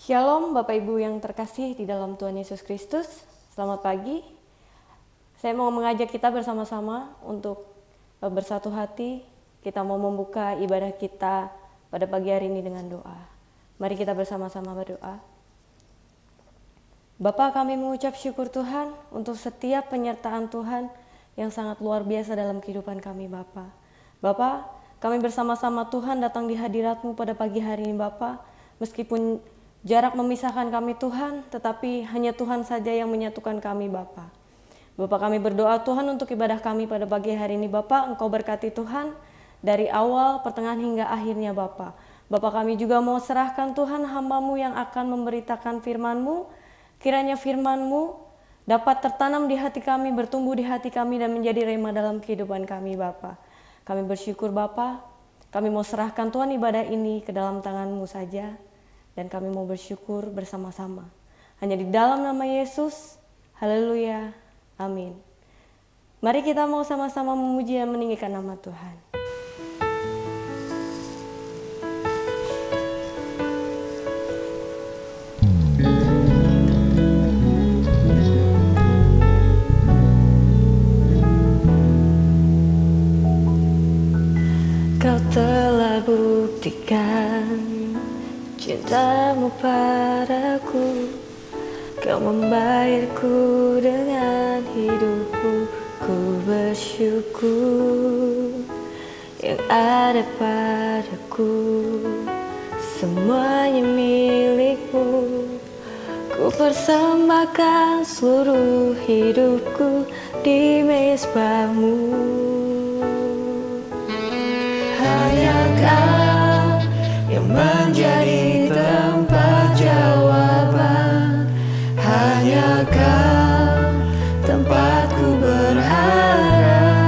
Shalom Bapak Ibu yang terkasih di dalam Tuhan Yesus Kristus. Selamat pagi. Saya mau mengajak kita bersama-sama untuk bersatu hati. Kita mau membuka ibadah kita pada pagi hari ini dengan doa. Mari kita bersama-sama berdoa. Bapa, kami mengucap syukur Tuhan untuk setiap penyertaan Tuhan yang sangat luar biasa dalam kehidupan kami Bapa. Bapa, kami bersama-sama Tuhan datang di hadirat-Mu pada pagi hari ini Bapa. Meskipun jarak memisahkan kami Tuhan, tetapi hanya Tuhan saja yang menyatukan kami Bapa. Bapa, kami berdoa Tuhan untuk ibadah kami pada pagi hari ini Bapa. Engkau berkati Tuhan dari awal, pertengahan hingga akhirnya Bapa. Bapa, kami juga mau serahkan Tuhan hamba-Mu yang akan memberitakan firman-Mu. Kiranya firman-Mu dapat tertanam di hati kami, bertumbuh di hati kami dan menjadi rema dalam kehidupan kami Bapa. Kami bersyukur Bapa, kami mau serahkan Tuhan ibadah ini ke dalam tangan-Mu saja. Dan kami mau bersyukur bersama-sama. Hanya di dalam nama Yesus, haleluya, amin. Mari kita mau sama-sama memuji dan meninggikan nama Tuhan. Kau telah buktikan cinta-Mu padaku, Kau membayarku dengan hidup-Mu. Ku bersyukur yang ada padaku, semuanya milik-Mu. Ku persembahkan seluruh hidupku di mezbah-Mu. Hanya Kau yang menjadi tempat jawaban, hanya Kau tempatku berharap.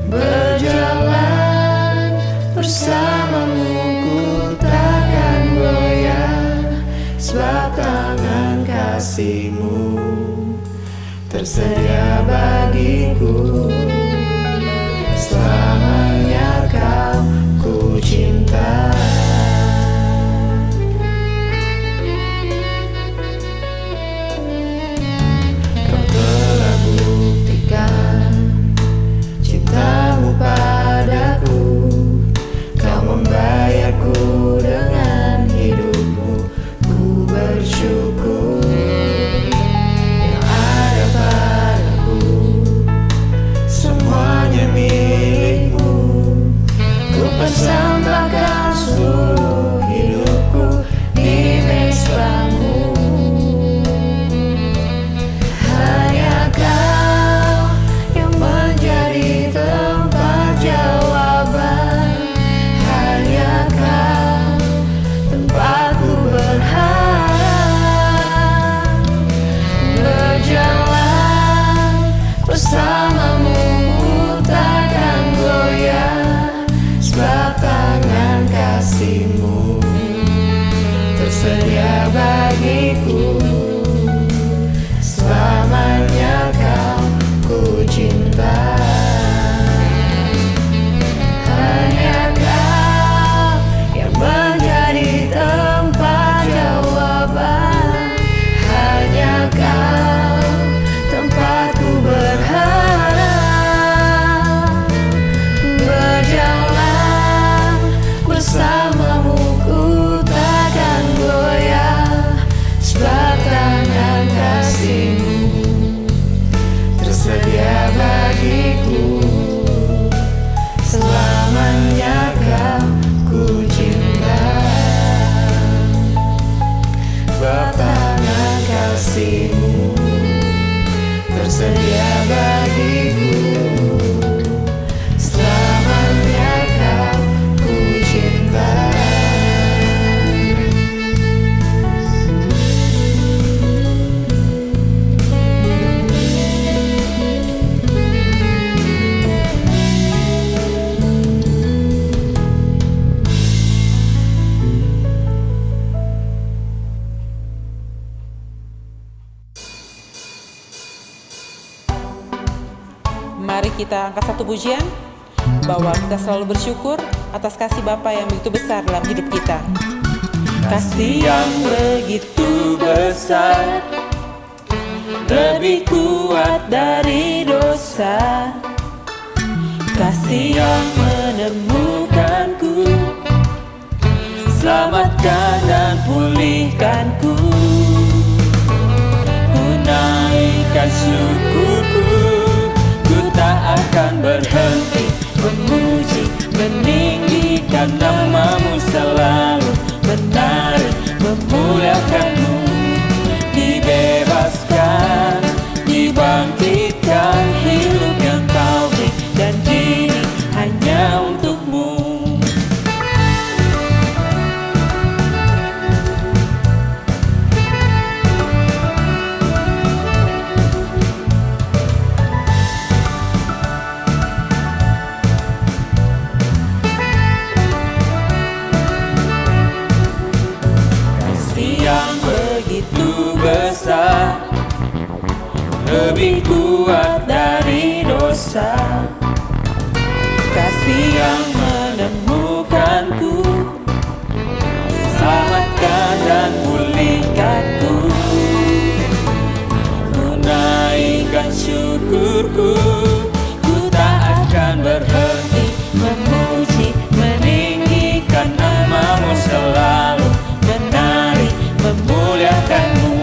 Berjalan bersama-Mu ku takkan goyah, sebab tangan kasih-Mu tersedia bagiku. Selamanya Kau ku cinta. Kau telah buktikan cinta-Mu padaku, Kau membayarku dengan hidup-Mu. Ku bersyukur yang ada padaku, semuanya milik-Mu. Ku persembahkan seluruh hidupku di mezbah-Mu. Hanya Kau yang menjadi tempat jawaban, hanya Kau tempatku berharap. Berjalan bersama-Mu ku takkan goyah, sebab tangan kasih-Mu tersedia bagiku. Selamanya Kau ku cinta. Hanya Kau yang menjadi tempat jawaban, hanya Kau tempatku berharap. Berjalan bersama-Mu ku takkan goyah, sebab tangan kasih-Mu tersedia bagiku. Selamanya Kau ku cinta. Sebab tangan kasih-Mu tersedia bagiku. Selamanya Kau ku cinta. Mari kita angkat satu pujian bahwa kita selalu bersyukur atas kasih Bapa yang begitu besar dalam hidup kita. kasih yang begitu besar, lebih kuat dari dosa. Kasih yang menemukanku, selamatkan dan pulihkanku. Ku naikkan syukurku, ku tak akan berhenti memuji, meninggikan namamu selalu, menari, memuliakanmu. Dibebaskan, dibangkitkan, hidup yang kau beri, dan kini hanya untukmu. Yang begitu besar, lebih kuat dari dosa. Kasih yang menemukanku, selamatkan dan pulihkanku. Ku naikkan syukurku, ku tak akan berhenti memuji, meninggikan namamu selalu, menari, memuliakanmu.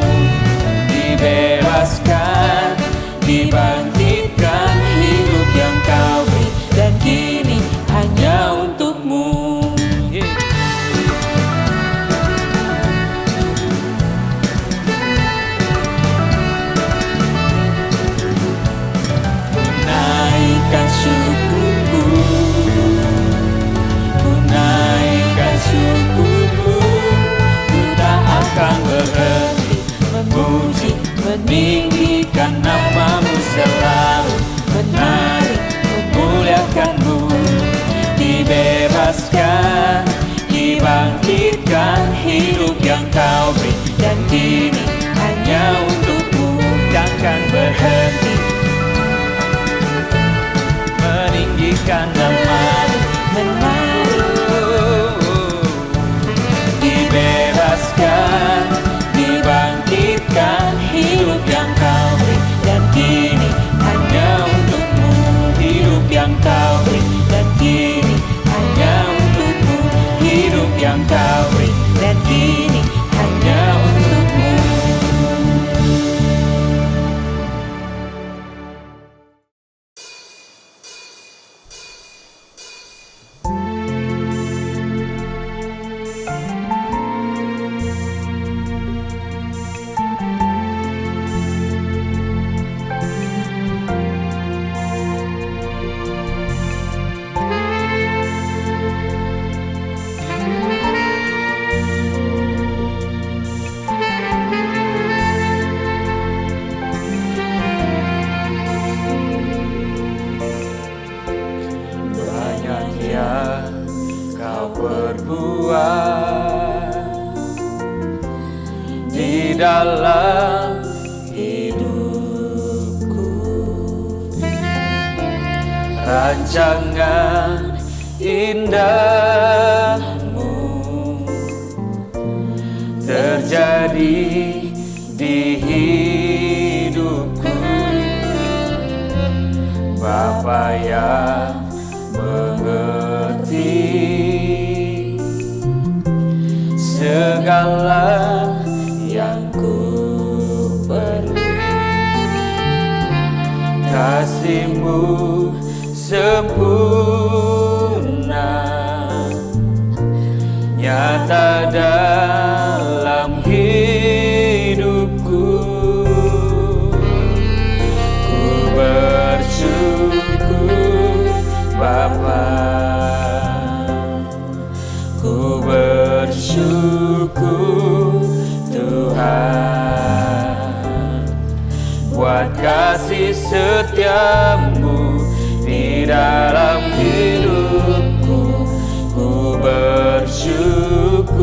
Dibebaskan, dibangkitkan, hidup yang kau beri, dan kini hanya untukmu. Naikkan syukurku, ku naikkan syukurku, ku tak akan berhenti memuji, meninggikan namamu selalu, menari, memuliakanmu. Dibebaskan, dibangkitkan, hidup yang kau beri, dan kini hanya untukmu. Takkan berhenti meninggikan namamu, menari. Dibebaskan, dibangkitkan, hidup yang kau beri, dan kini hanya untukmu. Hidup yang kau beri, dan kini hanya untukmu. Hidup yang kau beri, dan kini hanya untukmu. Di dalam hidupku, rancangan indahmu terjadi di hidupku. Bapa yang mengerti segala yang ku perlu, kasih-Mu sempurna nyata dalam hidupku. Ku bersyukur Bapa, ku bersyukur Tuhan, buat kasih setiamu di dalam hidupku. Ku bersyukur,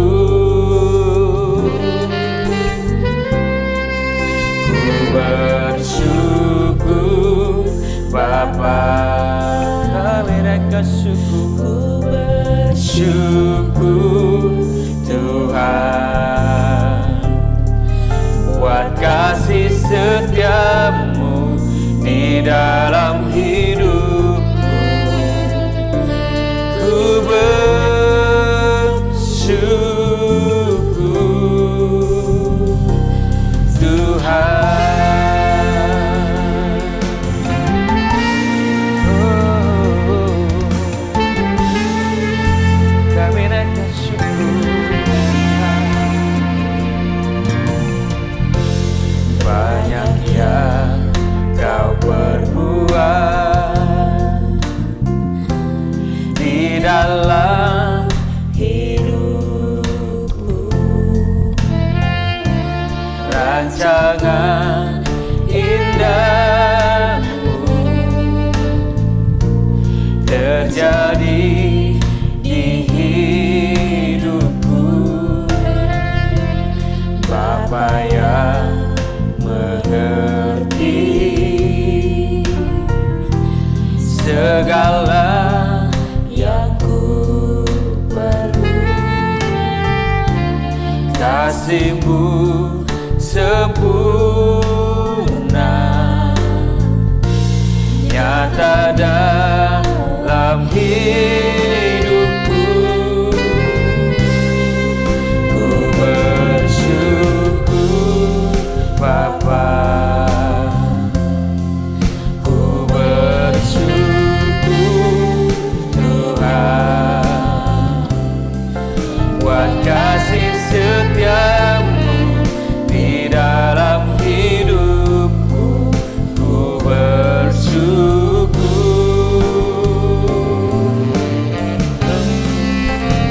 ku bersyukur Bapa, ku bersyukur Tuhan. rancangan indahmu terjadi di hidupku. Bapa yang mengerti segala yang ku perlu, kasih-Mu sempurna nyata dalam hidupku. Ku bersyukur Bapa, ku bersyukur Tuhan buat kasih setia-Mu di dalam hidupku. Ku bersyukur,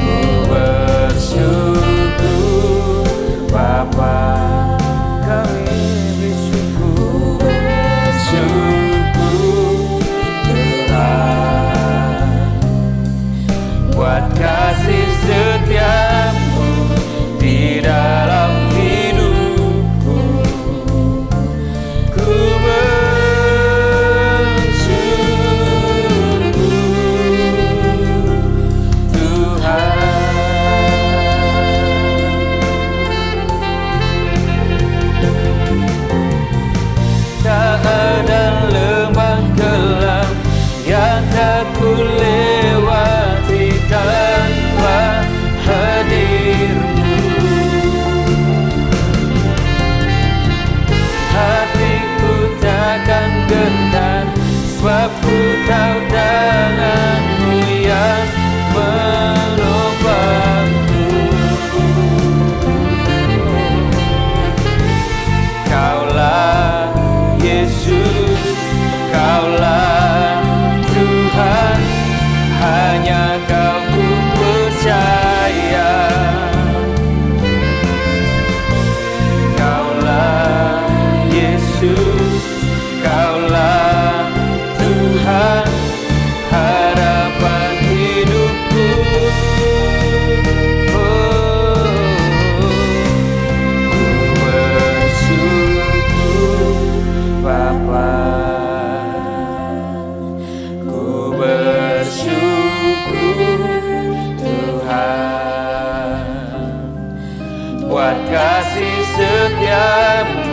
ku bersyukur Bapa, kami bersyukur, bersyukur Tuhan buat kasih setia-Mu di dalam hidupku. Ku bersyukur Tuhan. Tak ada lembah kelam yang tak ku lewati tanpa hadir-Mu. Hatiku takkan gentar sebab ku tahu tangan-Mu yang menopangku. Kaulah Yesus, Kaulah Tuhan, hanya Kau ku percaya. Kaulah Yesus, Kaulah Tuhan, harapan hidupku. Oh, ku bersyukur Bapa, ku bersyukur Tuhan buat kasih setia-Mu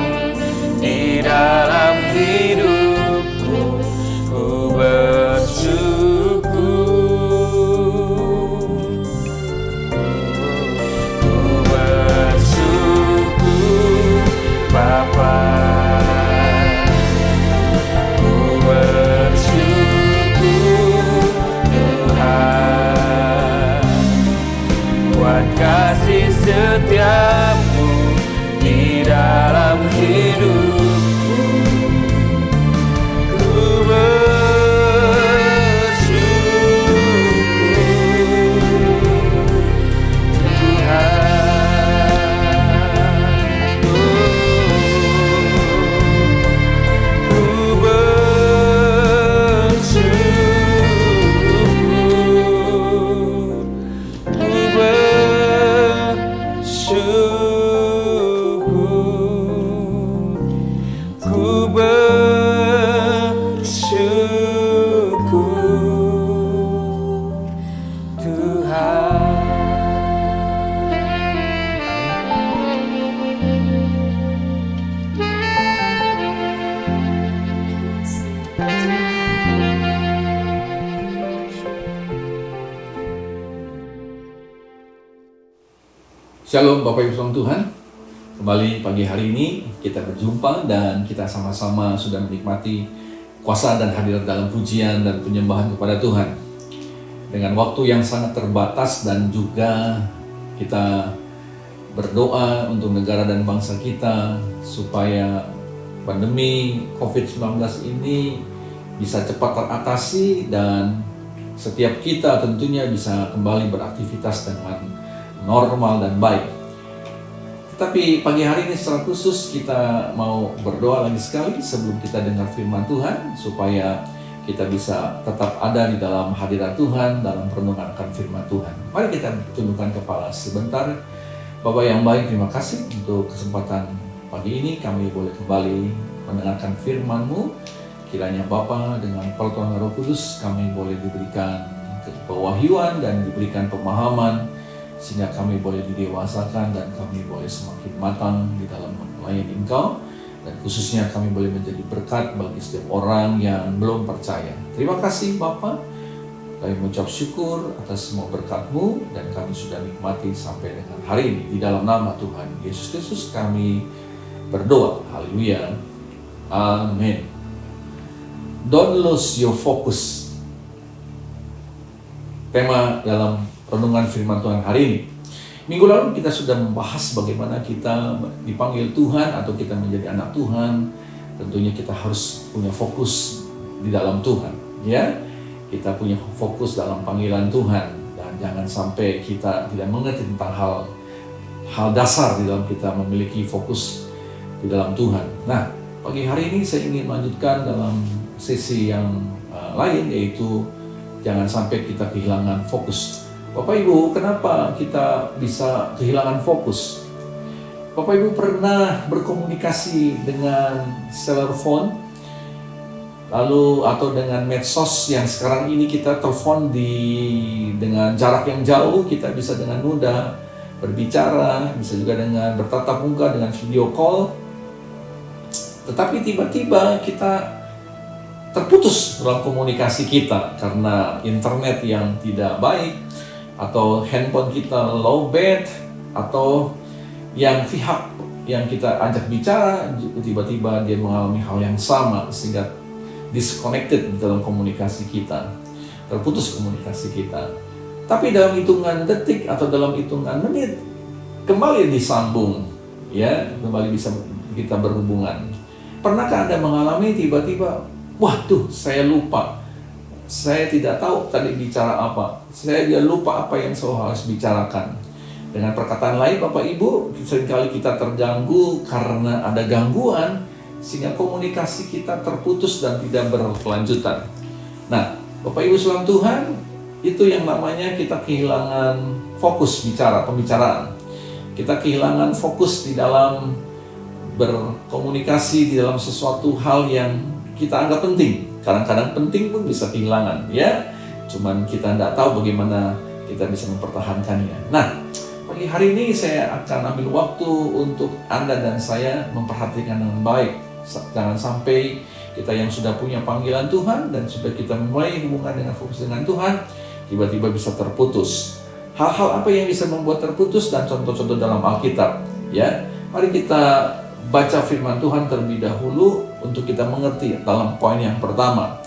di dalam hidupku. Ku bersyukur, ku bersyukur Bapa, ku bersyukur Tuhan buat kasih setia-Mu di dalam hidupku. Ku bersyukur Tuhan. Ku bersyukur, ku bersyukur, ku bersyukur Tuhan. Shalom Bapak Ibu Saudara Tuhan. Kembali pagi hari ini kita berjumpa dan kita sama-sama sudah menikmati kuasa dan hadirat dalam pujian dan penyembahan kepada Tuhan. Dengan waktu yang sangat terbatas dan juga kita berdoa untuk negara dan bangsa kita supaya pandemi COVID-19 ini bisa cepat teratasi dan setiap kita tentunya bisa kembali beraktivitas dengan normal dan baik. Tapi pagi hari ini secara khusus kita mau berdoa lagi sekali sebelum kita dengar firman Tuhan, supaya kita bisa tetap ada di dalam hadirat Tuhan dalam perenungan akan firman Tuhan. Mari kita tundukkan kepala sebentar. Bapak yang baik, terima kasih untuk kesempatan pagi ini kami boleh kembali mendengarkan firman-Mu. Kiranya Bapa dengan pertolongan Roh Kudus kami boleh diberikan kewahyuan dan diberikan pemahaman, sehingga kami boleh didewasakan dan kami boleh semakin matang di dalam melayani Engkau, dan khususnya kami boleh menjadi berkat bagi setiap orang yang belum percaya. Terima kasih Bapa, kami mengucap syukur atas semua berkat-Mu dan kami sudah nikmati sampai dengan hari ini. Di dalam nama Tuhan Yesus Kristus kami berdoa. Haleluya. Amin. Don't lose your focus. Tema dalam renungan firman Tuhan hari ini. Minggu lalu kita sudah membahas bagaimana kita dipanggil Tuhan atau kita menjadi anak Tuhan. Tentunya kita harus punya fokus di dalam Tuhan, ya. Kita punya fokus dalam panggilan Tuhan, dan jangan sampai kita tidak mengerti tentang hal dasar di dalam kita memiliki fokus di dalam Tuhan. Nah, pagi hari ini saya ingin melanjutkan dalam sesi yang lain, yaitu jangan sampai kita kehilangan fokus. Bapak Ibu, kenapa kita bisa kehilangan fokus? Bapak Ibu pernah berkomunikasi dengan seller phone, lalu atau dengan medsos yang sekarang ini kita telepon dengan jarak yang jauh, kita bisa dengan mudah berbicara, bisa juga dengan bertatap muka dengan video call. Tetapi tiba-tiba kita terputus dalam komunikasi kita karena internet yang tidak baik, atau handphone kita low bat, atau yang pihak yang kita ajak bicara tiba-tiba dia mengalami hal yang sama sehingga disconnected di dalam komunikasi kita, terputus komunikasi kita. Tapi dalam hitungan detik atau dalam hitungan menit kembali disambung, ya, kembali bisa kita berhubungan. Pernahkah Anda mengalami tiba-tiba, waduh, saya lupa, saya tidak tahu tadi bicara apa, saya lupa apa yang saya harus bicarakan. Dengan perkataan lain, Bapak Ibu, seringkali kita terganggu karena ada gangguan, sehingga komunikasi kita terputus dan tidak berkelanjutan. Nah, Bapak Ibu saudara Tuhan, itu yang namanya kita kehilangan fokus pembicaraan. Kita kehilangan fokus di dalam berkomunikasi, di dalam sesuatu hal yang kita anggap penting. Kadang-kadang penting pun bisa kehilangan, ya. Cuman kita tidak tahu bagaimana kita bisa mempertahankannya. Nah, pagi hari ini saya akan ambil waktu untuk Anda dan saya memperhatikan dengan baik. Jangan sampai kita yang sudah punya panggilan Tuhan dan sudah kita mulai hubungan dengan fokus dengan Tuhan, tiba-tiba bisa terputus. Hal-hal apa yang bisa membuat terputus dan contoh-contoh dalam Alkitab, ya. Mari kita baca firman Tuhan terlebih dahulu untuk kita mengerti dalam poin yang pertama.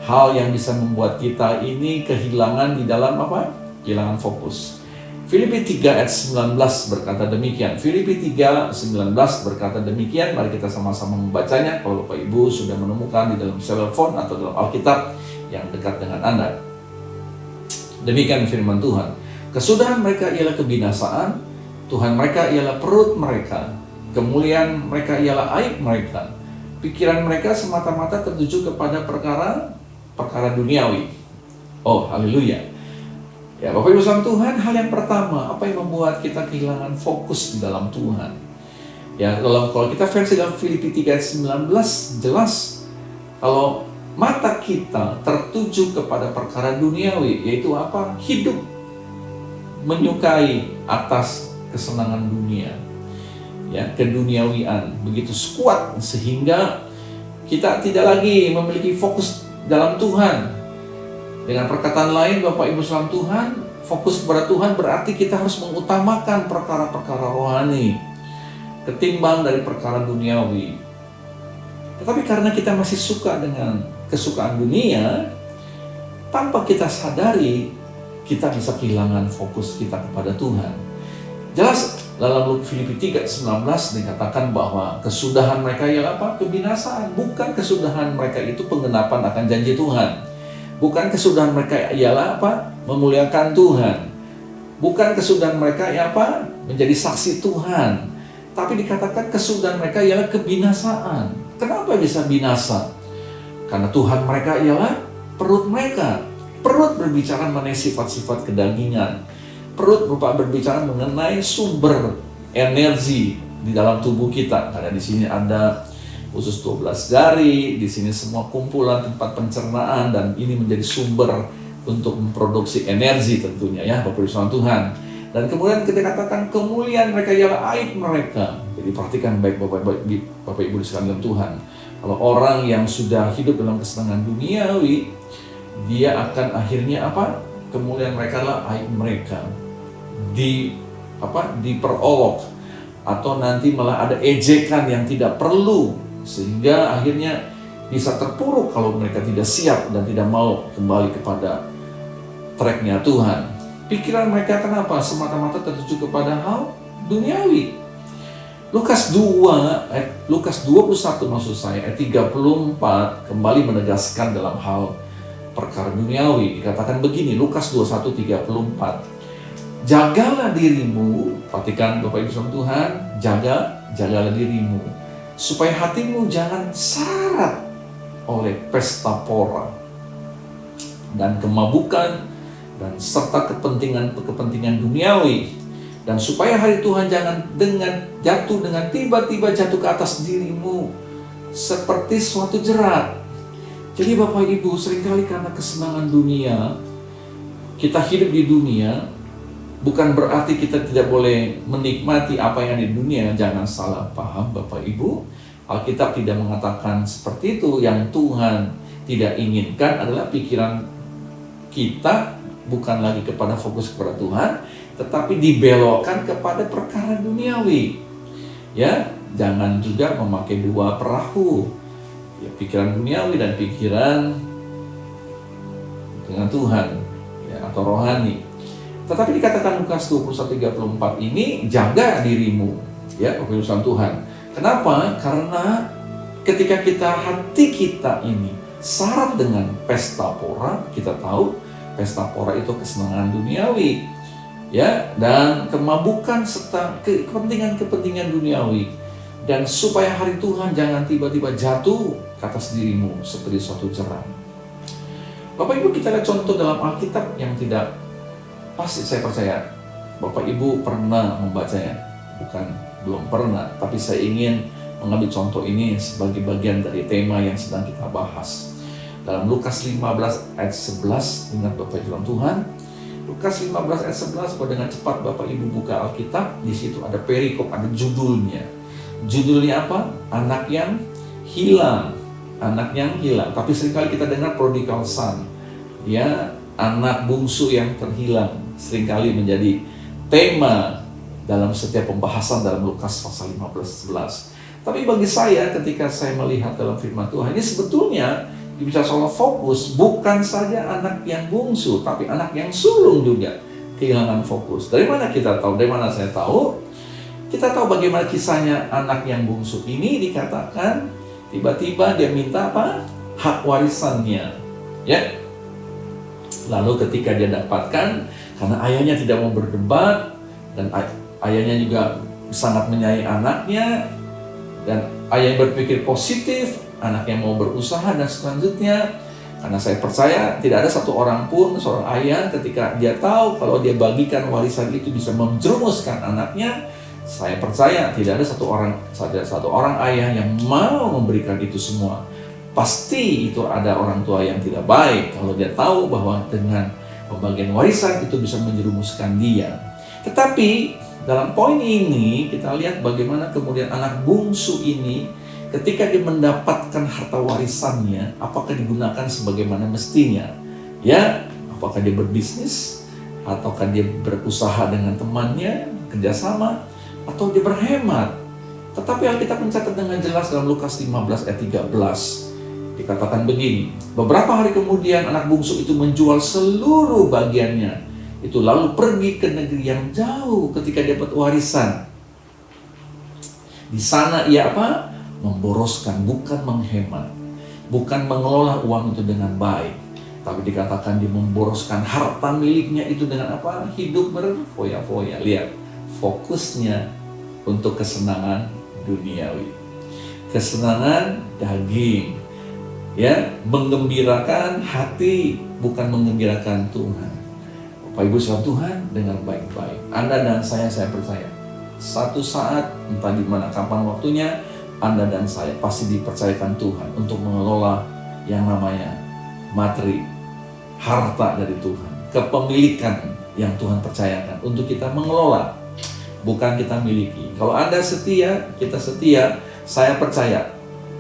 Hal yang bisa membuat kita ini kehilangan di dalam apa? Kehilangan fokus. Filipi 3 ayat 19 berkata demikian. Filipi 3:19 berkata demikian. Mari kita sama-sama membacanya. Kalau Bapak Ibu sudah menemukan di dalam telepon atau dalam Alkitab yang dekat dengan Anda. Demikian firman Tuhan. Kesudahan mereka ialah kebinasaan, Tuhan mereka ialah perut mereka, kemuliaan mereka ialah aib mereka. Pikiran mereka semata-mata tertuju kepada perkara duniawi. Oh, haleluya. Ya, Bapak Ibu saudara Tuhan, hal yang pertama, apa yang membuat kita kehilangan fokus di dalam Tuhan? Ya, kalau kita versi dalam Filipi 3:19 jelas, kalau mata kita tertuju kepada perkara duniawi, yaitu apa? Hidup menyukai atas kesenangan dunia. Ya, keduniawian begitu kuat sehingga kita tidak lagi memiliki fokus dalam Tuhan. Dengan perkataan lain, Bapak Ibu saudara Tuhan, fokus kepada Tuhan berarti kita harus mengutamakan perkara-perkara rohani ketimbang dari perkara duniawi. Tetapi karena kita masih suka dengan kesukaan dunia, tanpa kita sadari, kita bisa kehilangan fokus kita kepada Tuhan. Jelas dalam Filipi 3:19 dikatakan bahwa kesudahan mereka ialah apa? Kebinasaan. Bukan kesudahan mereka itu penggenapan akan janji Tuhan. Bukan kesudahan mereka ialah apa? Memuliakan Tuhan. Bukan kesudahan mereka ialah apa? Menjadi saksi Tuhan. tapi dikatakan kesudahan mereka ialah kebinasaan. Kenapa bisa binasa? Karena Tuhan mereka ialah perut mereka. Perut berbicara mengenai sifat-sifat kedagingan. Perut berbicara mengenai sumber energi di dalam tubuh kita. Karena di sini ada usus 12 jari, di sini semua kumpulan tempat pencernaan, dan ini menjadi sumber untuk memproduksi energi tentunya ya, Bapak Ibu Tuhan. Dan kemudian kita katakan kemuliaan mereka ialah aib mereka. Jadi perhatikan baik Bapak Ibu sekalian Tuhan. Kalau orang yang sudah hidup dalam kesenangan duniawi, dia akan akhirnya apa? Kemuliaan mereka adalah aib mereka. Diperolok, atau nanti malah ada ejekan yang tidak perlu, sehingga akhirnya bisa terpuruk kalau mereka tidak siap dan tidak mau kembali kepada tracknya Tuhan. Pikiran mereka kenapa? Semata-mata tertuju kepada hal duniawi. Lukas 21 maksud saya, ayat 34 kembali menegaskan dalam hal perkara duniawi. Dikatakan begini, Lukas 21:34. Jagalah dirimu, perhatikan Bapak Ibu Tuhan, jagalah dirimu, supaya hatimu jangan syarat oleh pesta pora dan kemabukan dan serta kepentingan duniawi, dan supaya hari Tuhan jangan jatuh dengan tiba-tiba jatuh ke atas dirimu seperti suatu jerat. Jadi Bapak Ibu, seringkali karena kesenangan dunia, kita hidup di dunia, bukan berarti kita tidak boleh menikmati apa yang ada di dunia. Jangan salah paham Bapak Ibu. Alkitab tidak mengatakan seperti itu. Yang Tuhan tidak inginkan adalah pikiran kita bukan lagi kepada fokus kepada Tuhan, tetapi dibelokkan kepada perkara duniawi. Ya, jangan juga memakai dua perahu. Ya, pikiran duniawi dan pikiran dengan Tuhan, ya, atau rohani. Tetapi dikatakan Lukas 21:34 ini, jaga dirimu, ya, Bapak Ibu Tuhan. Kenapa? Karena ketika hati kita ini syarat dengan pesta pora, kita tahu pesta pora itu kesenangan duniawi, ya, dan kemabukan serta kepentingan duniawi, dan supaya hari Tuhan jangan tiba-tiba jatuh ke atas dirimu seperti suatu jerat. Bapak Ibu, kita lihat contoh dalam Alkitab yang tidak pasti, saya percaya Bapak Ibu pernah membacanya, belum pernah, tapi saya ingin mengambil contoh ini sebagai bagian dari tema yang sedang kita bahas. Dalam Lukas 15 ayat 11, ingat Bapak Ibu Tuhan, Lukas 15 ayat 11, kalau dengan cepat Bapak Ibu buka Alkitab, di situ ada perikop, ada judulnya. Judulnya apa? Anak yang hilang. Anak yang hilang. Tapi seringkali kita dengar prodigal son, ya, anak bungsu yang terhilang, seringkali menjadi tema dalam setiap pembahasan dalam Lukas pasal 15-11. Tapi bagi saya, ketika saya melihat dalam firman Tuhan, ini sebetulnya bisa soal fokus, bukan saja anak yang bungsu, tapi anak yang sulung juga kehilangan fokus. Dari mana kita tahu? Dari mana saya tahu? Kita tahu bagaimana kisahnya anak yang bungsu ini. Dikatakan tiba-tiba dia minta apa? Hak warisannya, ya. Lalu ketika dia dapatkan, karena ayahnya tidak mau berdebat, dan ayahnya juga sangat menyayangi anaknya, dan ayah yang berpikir positif, anak yang mau berusaha, dan selanjutnya, karena saya percaya tidak ada satu orang pun, seorang ayah ketika dia tahu kalau dia bagikan warisan itu bisa menjerumuskan anaknya, saya percaya tidak ada satu orang ayah yang mau memberikan itu semua. Pasti itu ada orang tua yang tidak baik kalau dia tahu bahwa dengan pembagian warisan itu bisa menjerumuskan dia. Tetapi dalam poin ini kita lihat bagaimana kemudian anak bungsu ini ketika dia mendapatkan harta warisannya, apakah digunakan sebagaimana mestinya? Ya, apakah dia berbisnis, ataukah dia berusaha dengan temannya, kerjasama, atau dia berhemat? Tetapi Alkitab mencatat dengan jelas dalam Lukas 15 ayat 13. Dikatakan begini, beberapa hari kemudian anak bungsu itu menjual seluruh bagiannya. Itu lalu pergi ke negeri yang jauh ketika dia dapat warisan. Di sana ia apa? Memboroskan, bukan menghemat. Bukan mengelola uang itu dengan baik. Tapi dikatakan dia memboroskan harta miliknya itu dengan apa? Hidup berfoya-foya. Lihat, fokusnya untuk kesenangan duniawi, kesenangan daging, ya, menggembirakan hati, bukan menggembirakan Tuhan. Bapak Ibu saudara Tuhan, dengan baik-baik, Anda dan saya percaya, satu saat, entah di mana kapan waktunya, Anda dan saya pasti dipercayakan Tuhan untuk mengelola yang namanya materi, harta dari Tuhan, kepemilikan yang Tuhan percayakan untuk kita mengelola, bukan kita miliki. Kalau Anda setia, kita setia, saya percaya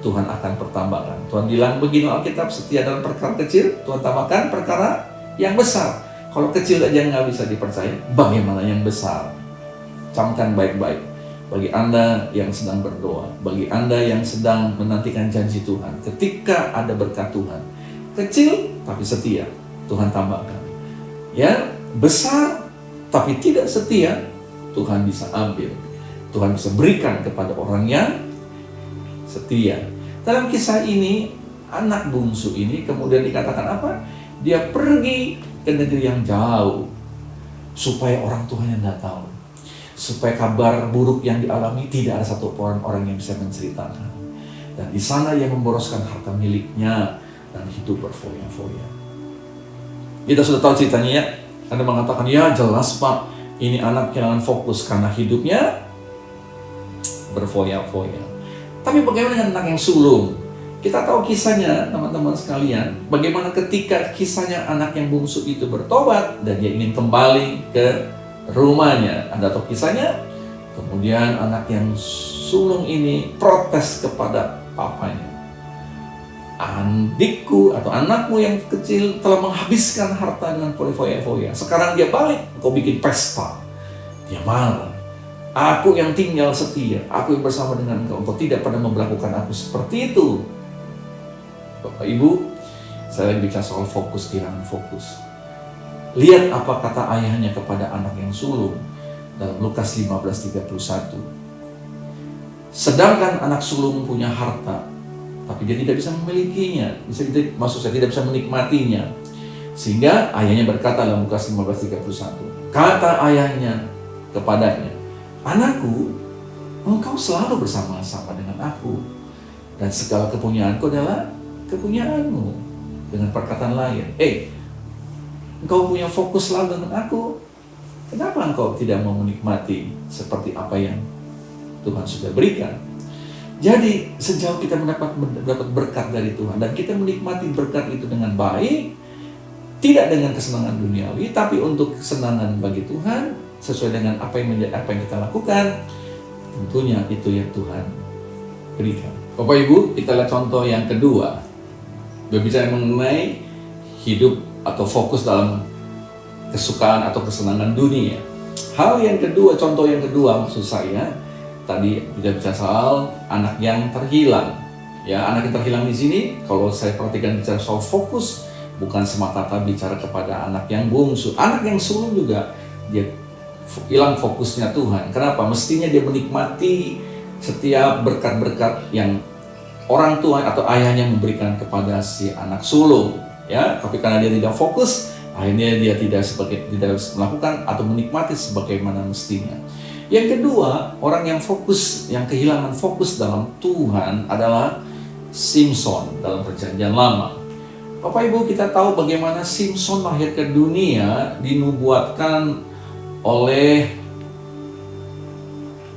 Tuhan akan pertambahkan. Tuhan bilang begini Alkitab, setia dalam perkara kecil, Tuhan tambahkan perkara yang besar. Kalau kecil aja nggak bisa dipercaya, bagaimana yang besar? Camkan baik-baik. Bagi Anda yang sedang berdoa, bagi Anda yang sedang menantikan janji Tuhan, ketika ada berkat Tuhan, kecil tapi setia, Tuhan tambahkan. Ya, besar tapi tidak setia, Tuhan bisa ambil. Tuhan bisa berikan kepada orang yang setia. Dalam kisah ini, anak bungsu ini kemudian dikatakan apa? Dia pergi ke negeri yang jauh supaya orang tuanya tidak tahu, supaya kabar buruk yang dialami tidak ada satu orang yang bisa menceritakan. Dan di sana ia memboroskan harta miliknya dan hidup berfoya-foya. Kita sudah tahu ceritanya ya. Anda mengatakan, ya jelas Pak, ini anak kehilangan fokus karena hidupnya berfoya-foya. Tapi bagaimana dengan anak yang sulung? Kita tahu kisahnya teman-teman sekalian, bagaimana ketika kisahnya anak yang bungsu itu bertobat dan dia ingin kembali ke rumahnya. Anda tahu kisahnya? Kemudian anak yang sulung ini protes kepada papanya. Adikku atau anakmu yang kecil telah menghabiskan harta dengan foya-foya. Sekarang dia balik, kau bikin pesta. Dia marah. Aku yang tinggal setia, aku yang bersama dengan engkau tidak pernah memperlakukan aku seperti itu. Bapak Ibu, saya lagi bicara soal fokus, kehilangan fokus. Lihat apa kata ayahnya kepada anak yang sulung dalam Lukas 15:31. Sedangkan anak sulung punya harta, tapi dia tidak bisa memilikinya, maksud saya tidak bisa menikmatinya. Sehingga ayahnya berkata dalam Lukas 15:31, kata ayahnya kepadanya, anakku, engkau selalu bersama-sama dengan aku, dan segala kepunyaanku adalah kepunyaanmu. Dengan perkataan lain, engkau punya fokus selalu dengan aku, kenapa engkau tidak mau menikmati seperti apa yang Tuhan sudah berikan? Jadi sejauh kita mendapat berkat dari Tuhan dan kita menikmati berkat itu dengan baik, tidak dengan kesenangan duniawi, tapi untuk kesenangan bagi Tuhan, sesuai dengan apa yang kita lakukan, tentunya itu yang Tuhan berikan. Bapak Ibu, kita lihat contoh yang kedua, berbicara mengenai hidup atau fokus dalam kesukaan atau kesenangan dunia. Hal yang kedua, contoh yang kedua maksud saya, tadi kita bicara soal anak yang terhilang. Ya, anak yang terhilang di sini, kalau saya perhatikan bicara soal fokus, bukan semata-mata bicara kepada anak yang bungsu. Anak yang sulung juga, dia hilang fokusnya Tuhan. Kenapa? Mestinya dia menikmati setiap berkat-berkat yang orang tua atau ayahnya memberikan kepada si anak sulung. Ya, tapi karena dia tidak fokus, akhirnya dia tidak melakukan atau menikmati sebagaimana mestinya. Yang kedua, orang yang fokus, yang kehilangan fokus dalam Tuhan adalah Simson dalam Perjanjian Lama. Bapak Ibu, kita tahu bagaimana Simson lahir ke dunia dinubuatkan oleh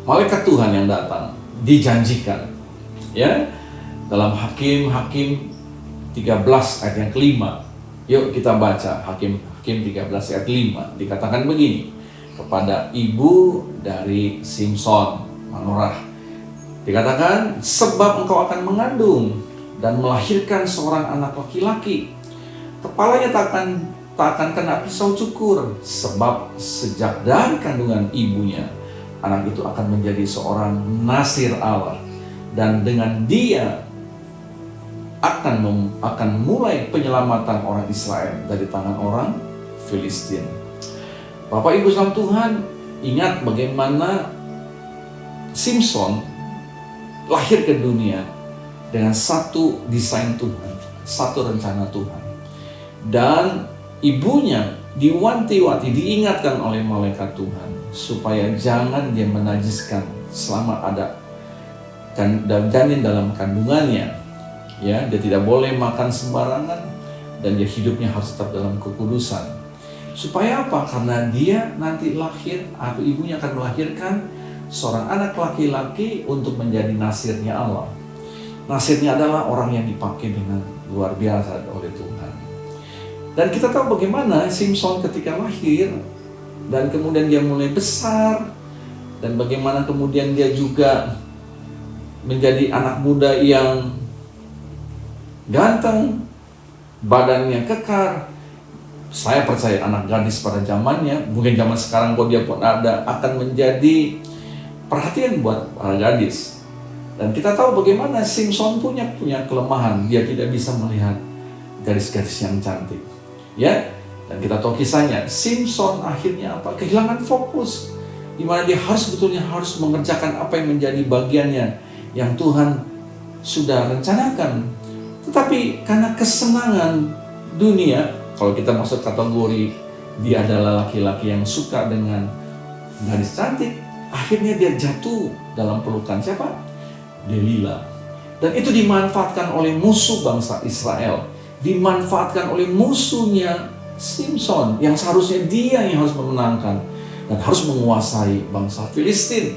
malaikat Tuhan yang datang, dijanjikan. Ya, dalam Hakim 13 ayat yang kelima. Yuk kita baca Hakim 13 ayat 5. Dikatakan begini, kepada ibu dari Simson, Manoah, dikatakan, sebab engkau akan mengandung dan melahirkan seorang anak laki-laki. Kepalanya tak akan kena pisau cukur, sebab sejak dari kandungan ibunya, anak itu akan menjadi seorang nasir Allah. Dan dengan dia akan mulai penyelamatan orang Israel dari tangan orang Filistin. Bapak Ibu saudara Tuhan, ingat bagaimana Simson lahir ke dunia dengan satu desain Tuhan, satu rencana Tuhan. Dan ibunya diwanti-wanti, diingatkan oleh malaikat Tuhan supaya jangan dia menajiskan selama ada dan janin dalam kandungannya. Ya, dia tidak boleh makan sembarangan dan dia hidupnya harus tetap dalam kekudusan. Supaya apa? Karena dia nanti lahir atau ibunya akan melahirkan seorang anak laki-laki untuk menjadi nasirnya Allah. Nasirnya adalah orang yang dipakai dengan luar biasa oleh Tuhan. Dan kita tahu bagaimana Simson ketika lahir dan kemudian dia mulai besar, dan bagaimana kemudian dia juga menjadi anak muda yang ganteng, badannya kekar. Saya percaya anak gadis pada zamannya, mungkin zaman sekarang kalau dia pun ada, akan menjadi perhatian buat para gadis. Dan kita tahu bagaimana Simson punya kelemahan, dia tidak bisa melihat gadis-gadis yang cantik. Ya, dan kita tahu kisahnya, Simson akhirnya apa? Kehilangan fokus, di mana dia sebetulnya harus mengerjakan apa yang menjadi bagiannya yang Tuhan sudah rencanakan. Tetapi karena kesenangan dunia, kalau kita masuk kategori dia adalah laki-laki yang suka dengan gadis cantik, akhirnya dia jatuh dalam pelukan siapa? Delila. Dan itu dimanfaatkan oleh musuh bangsa Israel, dimanfaatkan oleh musuhnya Simson, yang seharusnya dia yang harus memenangkan dan harus menguasai bangsa Filistin,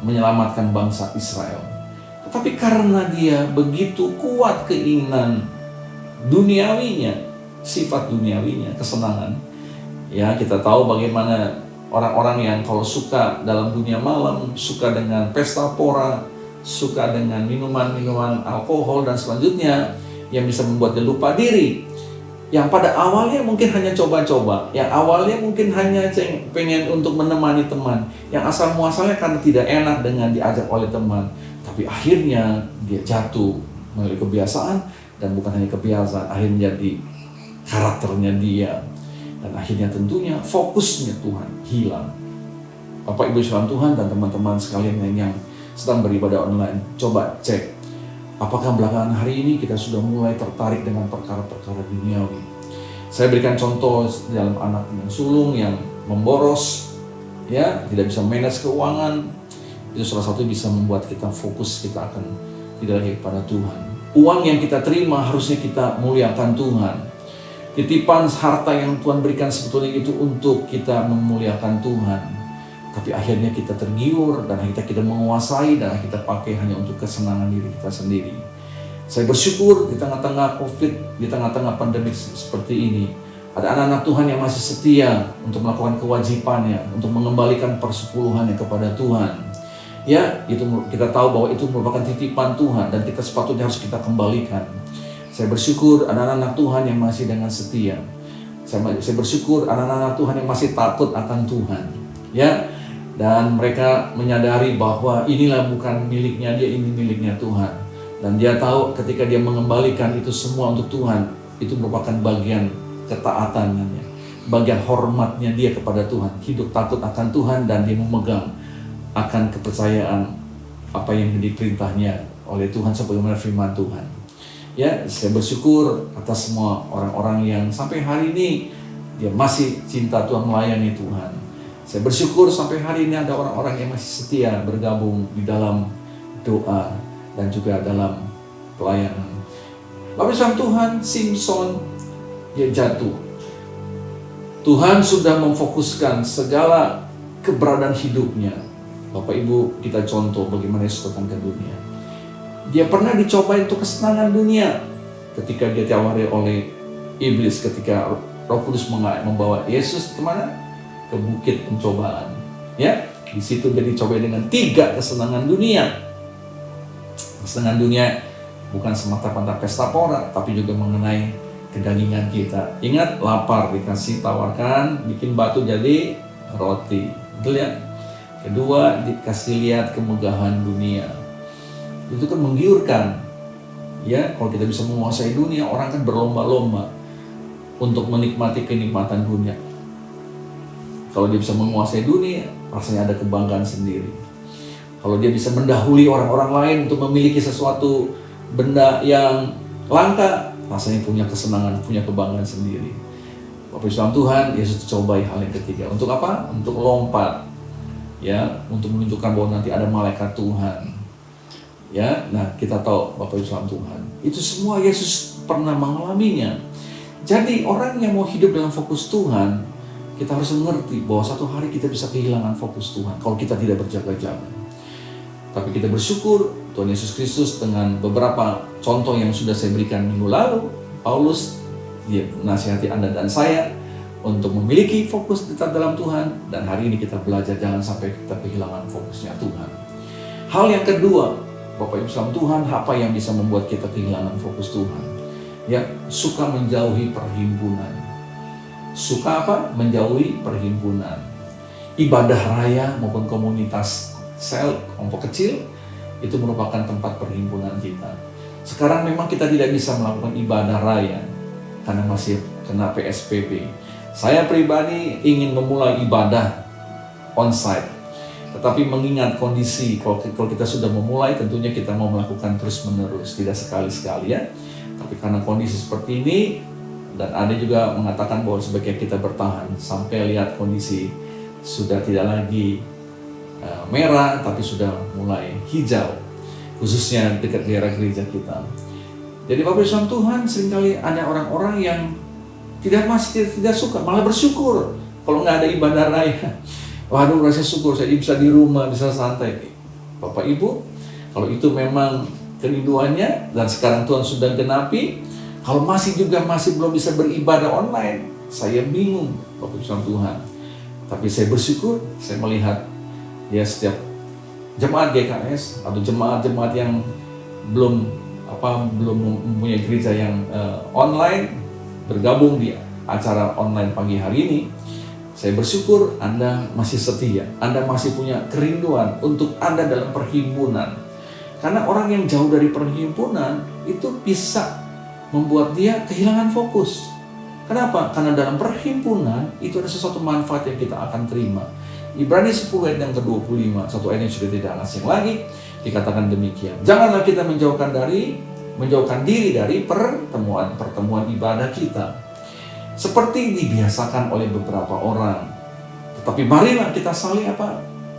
menyelamatkan bangsa Israel. Tapi karena dia begitu kuat keinginan duniawinya, sifat duniawinya, kesenangan. Ya, kita tahu bagaimana orang-orang yang kalau suka dalam dunia malam, suka dengan pesta pora, suka dengan minuman-minuman alkohol dan selanjutnya, yang bisa membuat dia lupa diri. Yang pada awalnya mungkin hanya coba-coba, yang awalnya mungkin hanya pengen untuk menemani teman, yang asal muasalnya karena tidak enak dengan diajak oleh teman. Tapi akhirnya dia jatuh melalui kebiasaan, dan bukan hanya kebiasaan, akhirnya jadi karakternya dia. Dan akhirnya tentunya fokusnya Tuhan hilang. Bapak Ibu Saudara Tuhan dan teman-teman sekalian yang sedang beribadah online, coba cek. Apakah belakangan hari ini kita sudah mulai tertarik dengan perkara-perkara duniawi? Saya berikan contoh dalam anak yang sulung yang memboros, ya, tidak bisa manage keuangan. Itu salah satu bisa membuat kita fokus, kita akan tidak lagi kepada Tuhan. Uang yang kita terima harusnya kita muliakan Tuhan. Titipan harta yang Tuhan berikan sebetulnya itu untuk kita memuliakan Tuhan. Tapi akhirnya kita tergiur dan kita menguasai dan kita pakai hanya untuk kesenangan diri kita sendiri. Saya bersyukur di tengah-tengah COVID, di tengah-tengah pandemi seperti ini, ada anak-anak Tuhan yang masih setia untuk melakukan kewajibannya, untuk mengembalikan persepuluhannya kepada Tuhan. Ya, itu kita tahu bahwa itu merupakan titipan Tuhan dan kita sepatutnya harus kita kembalikan. Saya bersyukur anak-anak Tuhan yang masih dengan setia. Saya bersyukur anak-anak Tuhan yang masih takut akan Tuhan. Ya, dan mereka menyadari bahwa inilah bukan miliknya dia, ini miliknya Tuhan. Dan dia tahu ketika dia mengembalikan itu semua untuk Tuhan, itu merupakan bagian ketaatannya, bagian hormatnya dia kepada Tuhan. Hidup takut akan Tuhan dan dia memegang akan kepercayaan apa yang diperintahnya oleh Tuhan sebagaimana firman Tuhan. Ya, saya bersyukur atas semua orang-orang yang sampai hari ini dia masih cinta Tuhan, melayani Tuhan. Saya bersyukur sampai hari ini ada orang-orang yang masih setia bergabung di dalam doa dan juga dalam pelayanan. Lalu sama Tuhan, Simson dia jatuh. Tuhan sudah memfokuskan segala keberadaan hidupnya. Bapak Ibu, kita contoh bagaimana Yesus datang ke dunia. Dia pernah dicoba untuk kesenangan dunia ketika dia ditawari oleh iblis, ketika Roh Kudus membawa Yesus kemana? Ke bukit pencobaan. Ya, di situ dia dicoba dengan 3 kesenangan dunia. Kesenangan dunia bukan semata-mata pesta pora, tapi juga mengenai kedagingan kita. Ingat, lapar dikasih tawarkan bikin batu jadi roti. Betul ya? Kedua, dikasih lihat kemegahan dunia. Itu kan menggiurkan. Ya, kalau kita bisa menguasai dunia, orang kan berlomba-lomba untuk menikmati kenikmatan dunia. Kalau dia bisa menguasai dunia, rasanya ada kebanggaan sendiri. Kalau dia bisa mendahului orang-orang lain untuk memiliki sesuatu benda yang langka, rasanya punya kesenangan, punya kebanggaan sendiri. Bapak Ibu Tuhan, Yesus cobai hal yang ketiga. Untuk apa? Untuk lompat. ya, untuk menunjukkan bahwa nanti ada malaikat Tuhan. Ya, nah kita tahu Bapak Ibu saudara Tuhan, itu semua Yesus pernah mengalaminya. Jadi orang yang mau hidup dalam fokus Tuhan, kita harus mengerti bahwa satu hari kita bisa kehilangan fokus Tuhan kalau kita tidak berjaga-jaga. Tapi kita bersyukur Tuhan Yesus Kristus dengan beberapa contoh yang sudah saya berikan minggu lalu, Paulus dia menasihati Anda dan saya untuk memiliki fokus tetap dalam Tuhan, dan hari ini kita belajar jangan sampai kita kehilangan fokusnya Tuhan. Hal yang kedua, Bapak Ibu saudara Tuhan, apa yang bisa membuat kita kehilangan fokus Tuhan? Ya, suka menjauhi perhimpunan. Suka apa? Menjauhi perhimpunan. Ibadah raya maupun komunitas sel, kelompok kecil, itu merupakan tempat perhimpunan kita. Sekarang memang kita tidak bisa melakukan ibadah raya karena masih kena PSBB. Saya pribadi ingin memulai ibadah onsite, tetapi mengingat kondisi, kalau kita sudah memulai, tentunya kita mau melakukan terus-menerus, tidak sekali-sekali ya. Tapi karena kondisi seperti ini, dan ada juga mengatakan bahwa sebaiknya kita bertahan sampai lihat kondisi sudah tidak lagi merah, tapi sudah mulai hijau, khususnya dekat daerah gereja kita. Jadi Bapak Ibu saudara Tuhan, seringkali ada orang-orang yang tidak suka, malah bersyukur kalau nggak ada ibadah raya. Waduh, rasa syukur saya bisa di rumah, bisa santai. Bapak Ibu, kalau itu memang kerinduannya dan sekarang Tuhan sudah genapi, kalau masih belum bisa beribadah online, saya bingung Bapak Ibu saudara Tuhan. Tapi saya bersyukur, saya melihat ya setiap jemaat GKS atau jemaat-jemaat yang belum mempunyai gereja yang online, bergabung di acara online pagi hari ini. Saya bersyukur Anda masih setia, Anda masih punya kerinduan untuk ada dalam perhimpunan. Karena orang yang jauh dari perhimpunan itu bisa membuat dia kehilangan fokus. Kenapa? Karena dalam perhimpunan itu ada sesuatu manfaat yang kita akan terima. Ibrani 10 ayat yang ke-25, satu ayat yang sudah tidak asing lagi, dikatakan demikian. Janganlah kita menjauhkan diri dari pertemuan ibadah kita, seperti dibiasakan oleh beberapa orang. Tetapi marilah kita saling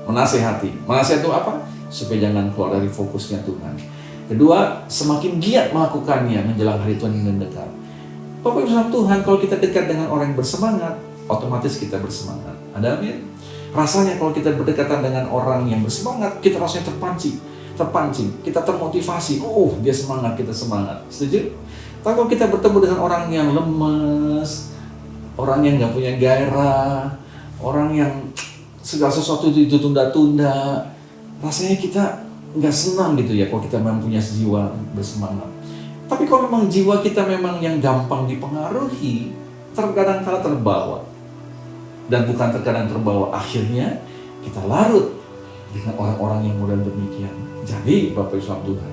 menasehati. Menasehati itu apa? Supaya jangan keluar dari fokusnya Tuhan. Kedua, semakin giat melakukannya menjelang hari Tuhan yang mendekat. Bapak Ibu saudara Tuhan, kalau kita dekat dengan orang yang bersemangat, otomatis kita bersemangat. Ada amin? Rasanya kalau kita berdekatan dengan orang yang bersemangat, kita rasanya terpancing, kita termotivasi. Oh, dia semangat, kita semangat. Setuju? Tapi kalau kita bertemu dengan orang yang lemes, orang yang nggak punya gairah, orang yang segala sesuatu itu tunda-tunda, rasanya kita nggak senang gitu ya kalau kita mempunyai jiwa bersemangat. Tapi kalau memang jiwa kita memang yang gampang dipengaruhi, terkadang-kala terbawa. Dan bukan terkadang terbawa, akhirnya kita larut dengan orang-orang yang model demikian. Jadi Bapak Ibu saudara Tuhan,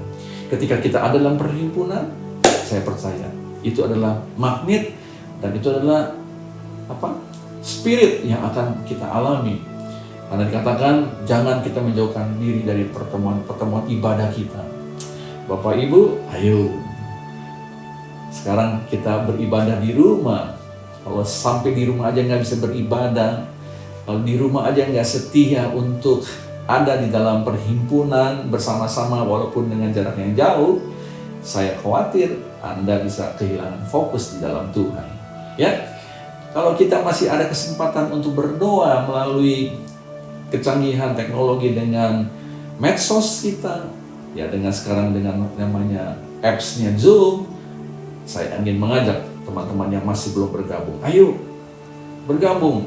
ketika kita ada dalam perhimpunan, saya percaya itu adalah magnet dan itu adalah spirit yang akan kita alami. Karena dikatakan jangan kita menjauhkan diri dari pertemuan ibadah kita. Bapak Ibu, ayo sekarang kita beribadah di rumah. Kalau sampai di rumah aja nggak bisa beribadah, kalau di rumah aja nggak setia untuk ada di dalam perhimpunan bersama-sama walaupun dengan jarak yang jauh, saya khawatir Anda bisa kehilangan fokus di dalam Tuhan. Ya, kalau kita masih ada kesempatan untuk berdoa melalui kecanggihan teknologi dengan medsos kita, ya dengan sekarang dengan namanya apps-nya Zoom, saya ingin mengajak teman-teman yang masih belum bergabung, ayo bergabung.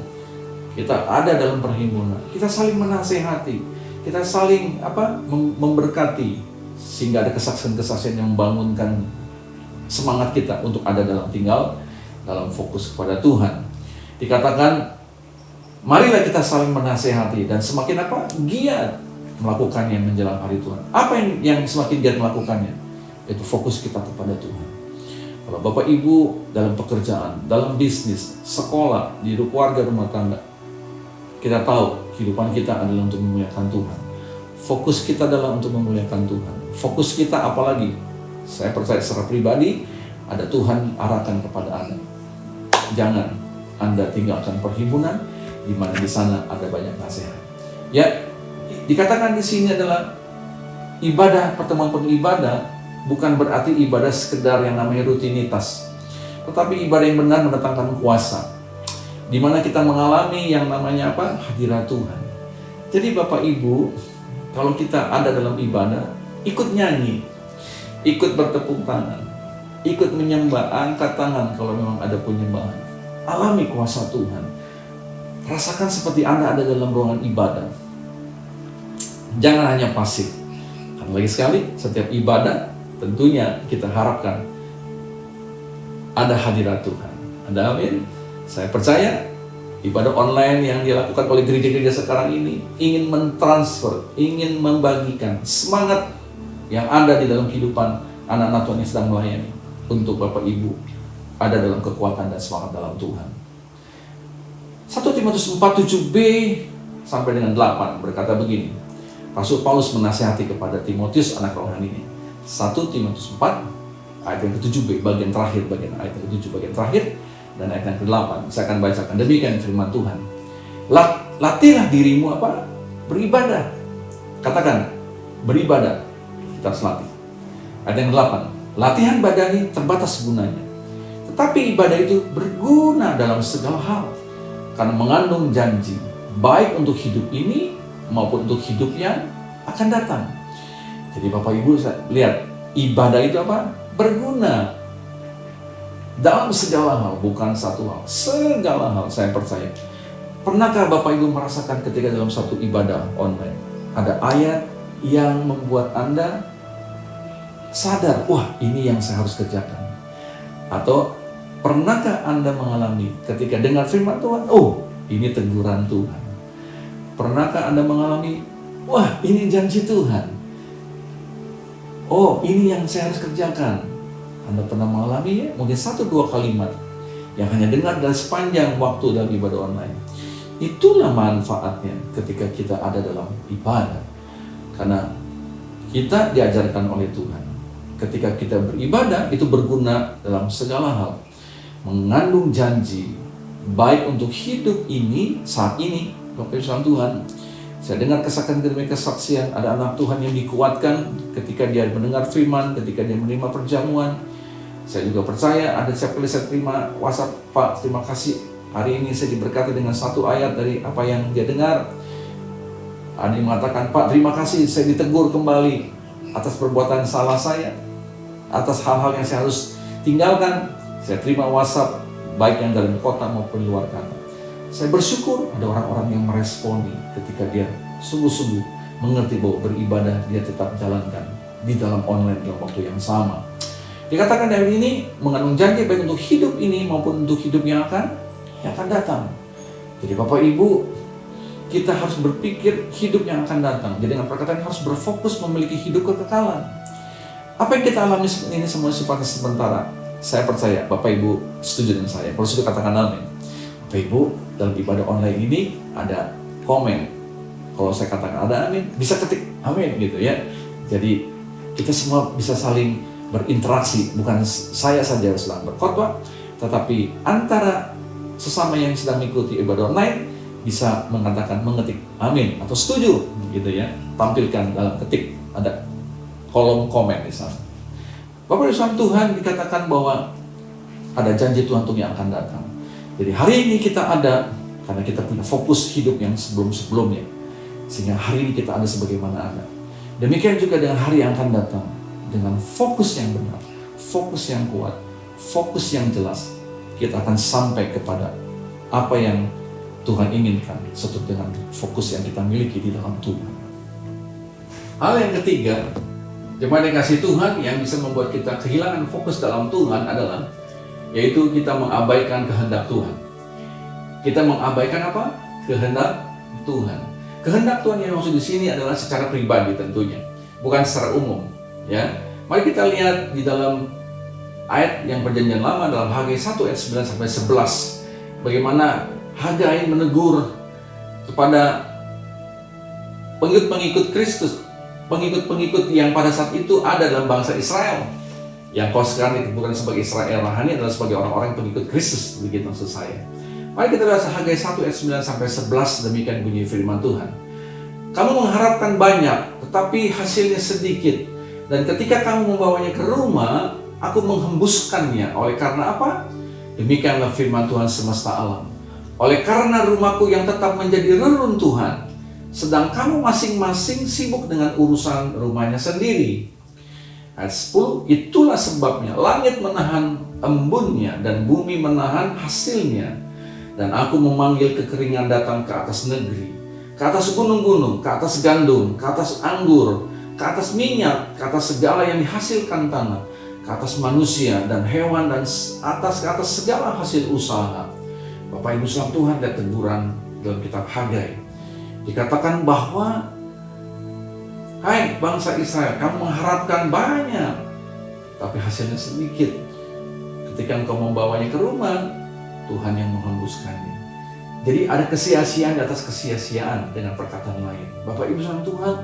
Kita ada dalam perhimpunan, kita saling menasehati, kita saling memberkati, sehingga ada kesaksian-kesaksian yang membangunkan semangat kita untuk ada dalam fokus kepada Tuhan. Dikatakan, marilah kita saling menasehati dan semakin giat melakukannya menjelang hari Tuhan. Apa yang semakin giat melakukannya? Itu fokus kita kepada Tuhan. Kalau Bapak Ibu dalam pekerjaan, dalam bisnis, sekolah, di keluarga, rumah tangga, kita tahu kehidupan kita adalah untuk memuliakan Tuhan. Fokus kita adalah untuk memuliakan Tuhan. Fokus kita apalagi? Saya percaya secara pribadi ada Tuhan arahkan kepada Anda. Jangan Anda tinggalkan perhimpunan di mana di sana ada banyak nasihat. Ya, dikatakan di sini adalah ibadah, pertemuan ibadah bukan berarti ibadah sekedar yang namanya rutinitas, tetapi ibadah yang benar mendatangkan kuasa, di mana kita mengalami yang namanya apa? Hadirat Tuhan. Jadi Bapak Ibu, kalau kita ada dalam ibadah, ikut nyanyi, ikut bertepuk tangan, ikut menyembah, angkat tangan kalau memang ada penyembahan. Alami kuasa Tuhan. Rasakan seperti Anda ada dalam ruangan ibadah. Jangan hanya pasif. Karena lagi sekali, setiap ibadah tentunya kita harapkan ada hadirat Tuhan. Ada amin? Saya percaya ibadah online yang dilakukan oleh gereja-gereja sekarang ini ingin mentransfer, ingin membagikan semangat yang ada di dalam kehidupan anak-anak Tuhan yang sedang melayani untuk Bapak Ibu ada dalam kekuatan dan semangat dalam Tuhan. 1 Timotius 4:7b sampai dengan 8 berkata begini. Rasul Paulus menasihati kepada Timotius anak rohani ini. 1 Timotius 4 ayat yang ke-7b bagian terakhir, bagian ayat yang ke-7 bagian terakhir dan ayat yang ke-8. Saya akan bacakan demikian firman Tuhan. Latihlah dirimu apa? Beribadah. Katakan beribadah. Kita harus latih. Ayat yang ke-8. Latihan badani terbatas gunanya. Tetapi ibadah itu berguna dalam segala hal karena mengandung janji baik untuk hidup ini maupun untuk hidup yang akan datang. Jadi Bapak Ibu lihat, ibadah itu apa? Berguna dalam segala hal, bukan satu hal. Segala hal, saya percaya. Pernahkah Bapak Ibu merasakan ketika dalam satu ibadah online ada ayat yang membuat Anda sadar, wah ini yang saya harus kerjakan? Atau pernahkah Anda mengalami ketika dengar firman Tuhan, oh ini teguran Tuhan? Pernahkah Anda mengalami, wah ini janji Tuhan? Oh ini yang saya harus kerjakan. Anda pernah mengalami mungkin 1-2 kalimat yang hanya dengar dari sepanjang waktu dalam ibadah online. Itulah manfaatnya ketika kita ada dalam ibadah. Karena kita diajarkan oleh Tuhan. Ketika kita beribadah itu berguna dalam segala hal. Mengandung janji baik untuk hidup ini, saat ini, Bapak Ibu Tuhan. Saya dengar kesaksian demi kesaksian, ada anak Tuhan yang dikuatkan ketika dia mendengar firman, ketika dia menerima perjamuan. Saya juga percaya ada setiap kali saya terima WhatsApp, Pak, terima kasih. Hari ini saya diberkati dengan satu ayat dari apa yang dia dengar. Ada yang mengatakan, Pak, terima kasih, saya ditegur kembali atas perbuatan salah saya, atas hal-hal yang saya harus tinggalkan. Saya terima WhatsApp, baik yang dalam kota maupun luar kota. Saya bersyukur ada orang-orang yang meresponi ketika dia sungguh-sungguh mengerti bahwa beribadah dia tetap jalankan di dalam online dalam waktu yang sama. Dikatakan dari ini mengandung janji baik untuk hidup ini maupun untuk hidup yang akan datang. Jadi Bapak Ibu, kita harus berpikir hidup yang akan datang. Jadi dengan perkataan harus berfokus memiliki hidup kekekalan. Apa yang kita alami ini semua sifatnya sementara. Saya percaya Bapak Ibu setuju dengan saya. Kalau sudah katakan amin. Bapak Ibu, dalam ibadah online ini ada komen. Kalau saya katakan ada amin, bisa ketik amin gitu ya. Jadi kita semua bisa saling berinteraksi. Bukan saya saja yang sedang berkhotbah, tetapi antara sesama yang sedang mengikuti ibadah online bisa mengatakan mengetik amin atau setuju gitu ya. Tampilkan dalam ketik, ada kolom komen di sana. Bapak Ibu Tuhan, dikatakan bahwa ada janji Tuhan untuk yang akan datang. Jadi hari ini kita ada karena kita punya fokus hidup yang sebelum-sebelumnya. Sehingga hari ini kita ada sebagaimana ada. Demikian juga dengan hari yang akan datang. Dengan fokus yang benar, fokus yang kuat, fokus yang jelas, kita akan sampai kepada apa yang Tuhan inginkan sesuai dengan fokus yang kita miliki di dalam Tuhan. Hal yang ketiga, jemaat yang kasih Tuhan yang bisa membuat kita kehilangan fokus dalam Tuhan adalah yaitu kita mengabaikan kehendak Tuhan. Kita mengabaikan apa? Kehendak Tuhan. Kehendak Tuhan yang maksud di sini adalah secara pribadi tentunya, bukan secara umum. Ya, mari kita lihat di dalam ayat yang perjanjian lama dalam Hagai 1 ayat 9 sampai 11, bagaimana Hagai menegur kepada pengikut-pengikut Kristus, pengikut-pengikut yang pada saat itu ada dalam bangsa Israel. Yang kau sekarang bukan sebagai Israel rohani, adalah sebagai orang-orang pengikut Kristus, begitu maksud saya. Mari kita lihat Hagai 1 ayat 9 sampai 11, demikian bunyi firman Tuhan. Kamu mengharapkan banyak, tetapi hasilnya sedikit. Dan ketika kamu membawanya ke rumah, aku menghembuskannya. Oleh karena apa? Demikianlah firman Tuhan semesta alam. Oleh karena rumahku yang tetap menjadi reruntuhan, sedang kamu masing-masing sibuk dengan urusan rumahnya sendiri. Ayat 10, itulah sebabnya langit menahan embunnya dan bumi menahan hasilnya. Dan aku memanggil kekeringan datang ke atas negeri, ke atas gunung-gunung, ke atas gandum, ke atas anggur, ke atas minyak, ke atas segala yang dihasilkan tanah, ke atas manusia dan hewan, dan ke atas segala hasil usaha. Bapak Ibu saudara Tuhan, ada teguran dalam kitab Hagai. Dikatakan bahwa, hai bangsa Israel, kamu mengharapkan banyak, tapi hasilnya sedikit. Ketika engkau membawanya ke rumah, Tuhan yang menghembuskannya. Jadi ada kesia-siaan di atas kesia-siaan dengan perkataan lain. Bapak Ibu saudara Tuhan,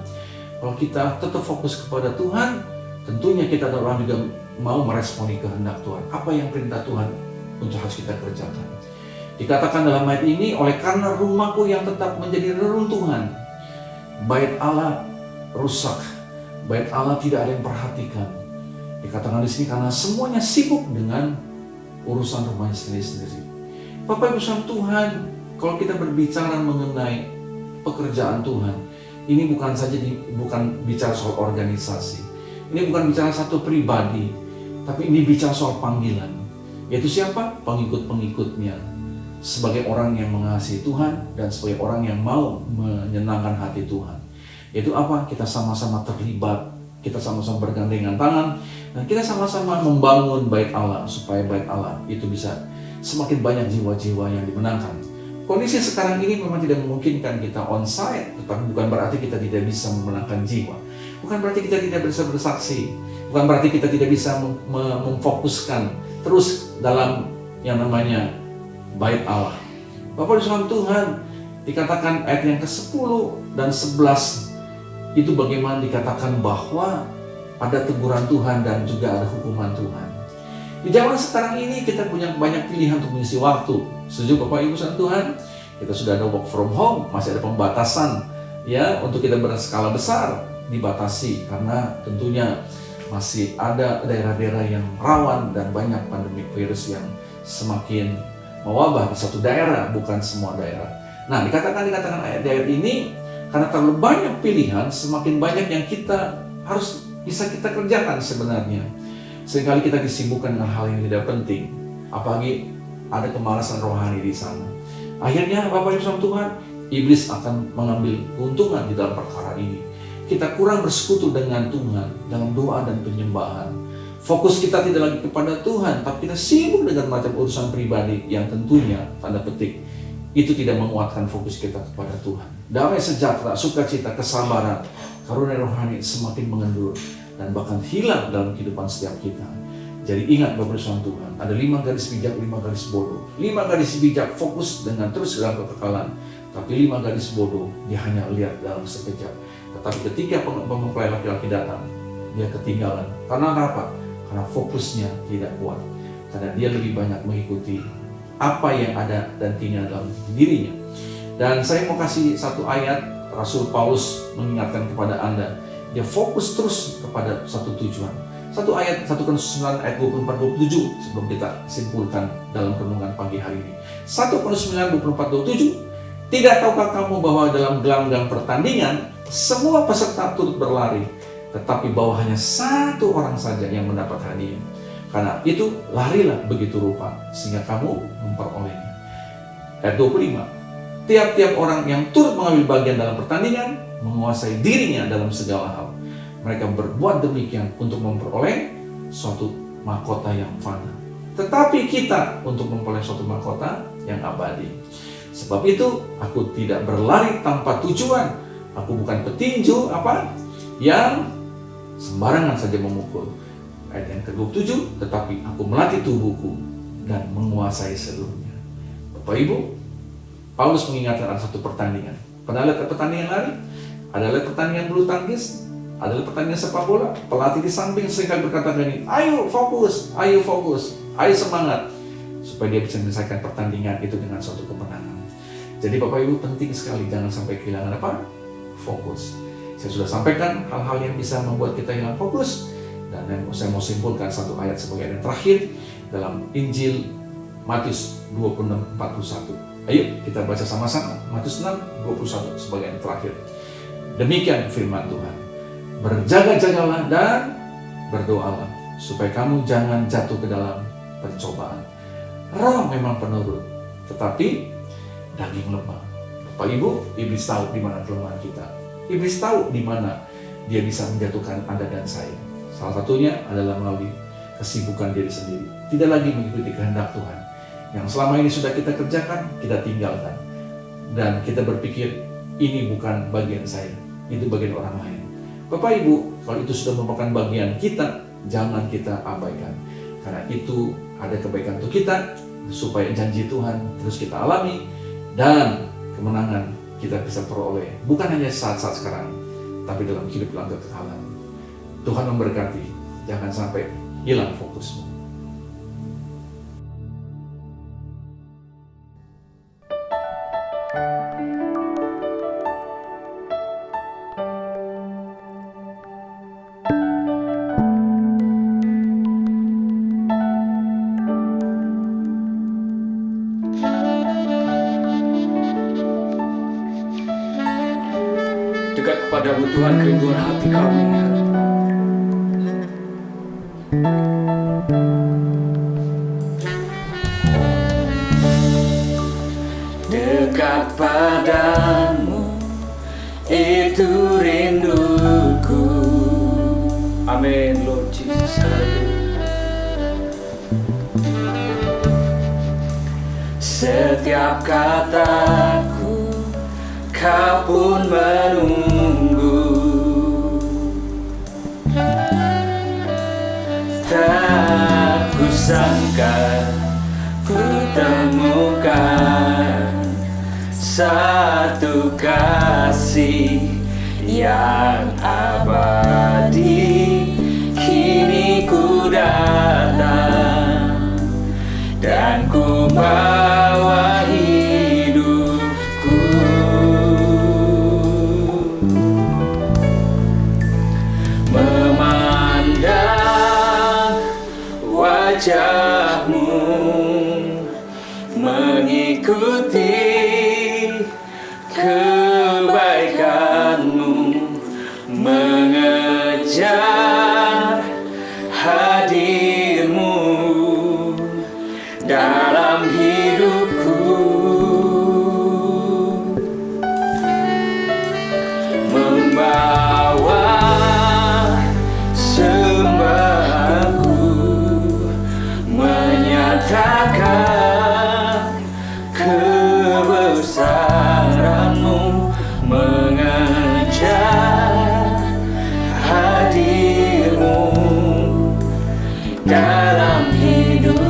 kalau kita tetap fokus kepada Tuhan, tentunya kita adalah orang juga mau meresponi kehendak Tuhan. Apa yang perintah Tuhan untuk harus kita kerjakan. Dikatakan dalam ayat ini, oleh karena rumahku yang tetap menjadi reruntuhan, bait Allah rusak, bait Allah tidak ada yang perhatikan. Dikatakan di sini karena semuanya sibuk dengan urusan rumahnya sendiri-sendiri. Bapak Ibu saudara Tuhan, kalau kita berbicara mengenai pekerjaan Tuhan, ini bukan bicara soal organisasi, ini bukan bicara satu pribadi, tapi ini bicara soal panggilan. Yaitu siapa? Pengikut-pengikutnya. Sebagai orang yang mengasihi Tuhan dan sebagai orang yang mau menyenangkan hati Tuhan. Yaitu apa? Kita sama-sama terlibat, kita sama-sama bergandengan tangan, dan kita sama-sama membangun bait Allah, supaya bait Allah itu bisa semakin banyak jiwa-jiwa yang dimenangkan. Kondisi sekarang ini memang tidak memungkinkan kita on-site, tetapi bukan berarti kita tidak bisa memenangkan jiwa. Bukan berarti kita tidak bisa bersaksi. Bukan berarti kita tidak bisa memfokuskan terus dalam yang namanya bait Allah. Bapak Ibu Tuhan, dikatakan ayat yang ke-10 dan 11 itu bagaimana dikatakan bahwa ada teguran Tuhan dan juga ada hukuman Tuhan. Di zaman sekarang ini kita punya banyak pilihan untuk mengisi waktu. Setuju Bapak Ibu saudara Tuhan? Kita sudah ada work from home, masih ada pembatasan ya untuk kita berskala besar dibatasi karena tentunya masih ada daerah-daerah yang rawan dan banyak pandemi virus yang semakin mewabah di satu daerah, bukan semua daerah. Nah, dikatakan ayat ini karena terlalu banyak pilihan, semakin banyak yang kita harus bisa kita kerjakan sebenarnya. Seringkali kita disibukkan dengan hal yang tidak penting, apalagi ada kemalasan rohani di sana. Akhirnya Bapak Ibu saudara Tuhan, iblis akan mengambil keuntungan di dalam perkara ini. Kita kurang bersekutu dengan Tuhan dalam doa dan penyembahan. Fokus kita tidak lagi kepada Tuhan, tapi kita sibuk dengan macam urusan pribadi yang tentunya tanda petik itu tidak menguatkan fokus kita kepada Tuhan. Damai sejahtera, sukacita, kesabaran, karunia rohani semakin mengendur dan bahkan hilang dalam kehidupan setiap kita. Jadi ingat Bapak Ibu Tuhan, ada 5 garis bijak, 5 garis bodoh. 5 garis bijak fokus dengan terus dalam kekekalan, tapi 5 garis bodoh dia hanya lihat dalam sekejap. Tetapi ketika pemempelai laki-laki datang, dia ketinggalan. Karena apa? Karena fokusnya tidak kuat. Karena dia lebih banyak mengikuti apa yang ada dan tinggal dalam dirinya. Dan saya mau kasih satu ayat, Rasul Paulus mengingatkan kepada Anda. Dia fokus terus kepada satu tujuan. Satu ayat, 1 Korintus 9 ayat 24-27 sebelum kita simpulkan dalam renungan pagi hari ini. 1 Korintus 9, 24-27. Tidak tahukah kamu bahwa dalam gelanggang pertandingan semua peserta turut berlari, tetapi bahwa hanya satu orang saja yang mendapat hadiah. Karena itu larilah begitu rupa sehingga kamu memperolehnya. Ayat 25. Tiap-tiap orang yang turut mengambil bagian dalam pertandingan menguasai dirinya dalam segala hal. Mereka berbuat demikian untuk memperoleh suatu mahkota yang fana. Tetapi kita untuk memperoleh suatu mahkota yang abadi. Sebab itu aku tidak berlari tanpa tujuan. Aku bukan petinju yang sembarangan saja memukul. Ayat yang ke-27, tetapi aku melatih tubuhku dan menguasai seluruhnya. Bapak Ibu, Paulus mengingatkan ada satu pertandingan. Pernah lihat pertandingan lari? Ada lihat pertandingan bulu tangkis? Ada lihat pertandingan sepak bola? Pelatih di samping seringkali berkata gini, ayo fokus, ayo semangat. Supaya dia bisa menyelesaikan pertandingan itu dengan suatu kemenangan. Jadi Bapak Ibu penting sekali jangan sampai kehilangan fokus. Saya sudah sampaikan hal-hal yang bisa membuat kita hilang fokus, dan yang saya mau simpulkan satu ayat sebagai ayat terakhir dalam Injil Matius 26:41. Ayo kita baca sama-sama Matius 6:21 sebagai ayat terakhir. Demikian firman Tuhan. Berjaga-jagalah dan berdoalah supaya kamu jangan jatuh ke dalam pencobaan. Roh memang penurut, tetapi daging lemah. Bapak Ibu, iblis tahu di mana kelemahan kita. Iblis tahu di mana dia bisa menjatuhkan Anda dan saya. Salah satunya adalah melalui kesibukan diri sendiri. Tidak lagi mengikuti kehendak Tuhan. Yang selama ini sudah kita kerjakan, kita tinggalkan. Dan kita berpikir, ini bukan bagian saya, itu bagian orang lain. Bapak Ibu, kalau itu sudah merupakan bagian kita, jangan kita abaikan. Karena itu ada kebaikan untuk kita, supaya janji Tuhan terus kita alami, dan kemenangan kita bisa peroleh. Bukan hanya saat-saat sekarang, tapi dalam hidup dalam kekekalan. Tuhan memberkati, jangan sampai hilang fokusmu. Dekat kepadamu Tuhan, kerinduan hati kami. Dekat padamu, itu rinduku. Amin, Lord Jesus. Setiap kataku, Kau pun menunggu. Tak kusangka ku temukan satu kasih yang abadi. Kini ku datang dan ku bawa hidupku. Memandang wajahmu, mengikuti kebaikanmu, mengejar hadirmu dalam hidupku. Membawa sembahku, menyatakan kebesaranmu, mengejar hadirmu dalam hidupku.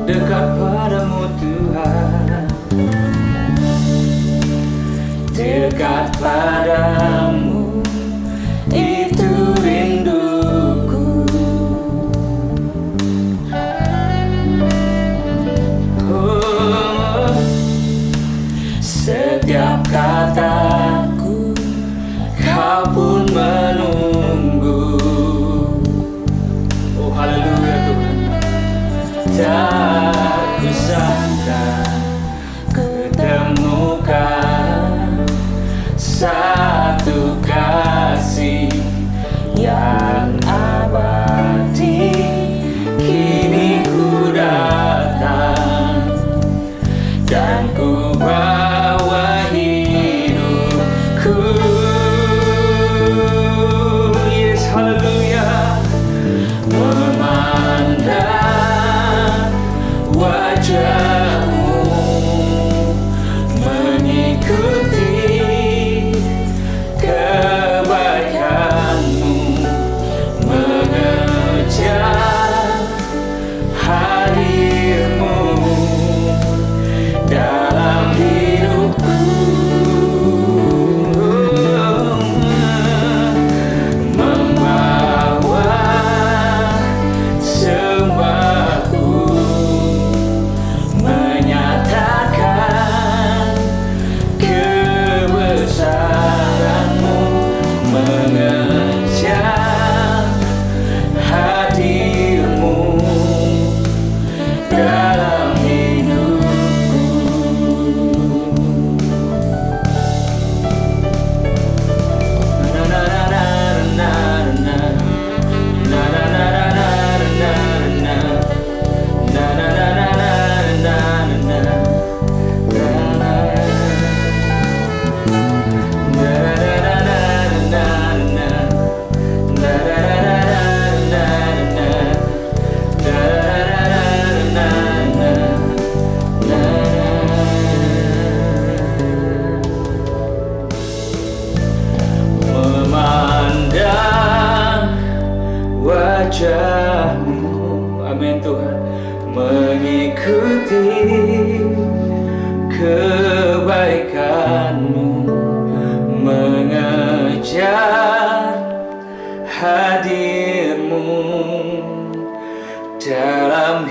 Dekat padamu Tuhan, dekat padamu, itu rinduku. Oh, setiap kataku, Kau pun menunggu. Oh haleluya Tuhan. Tak kusangka ku temukan satu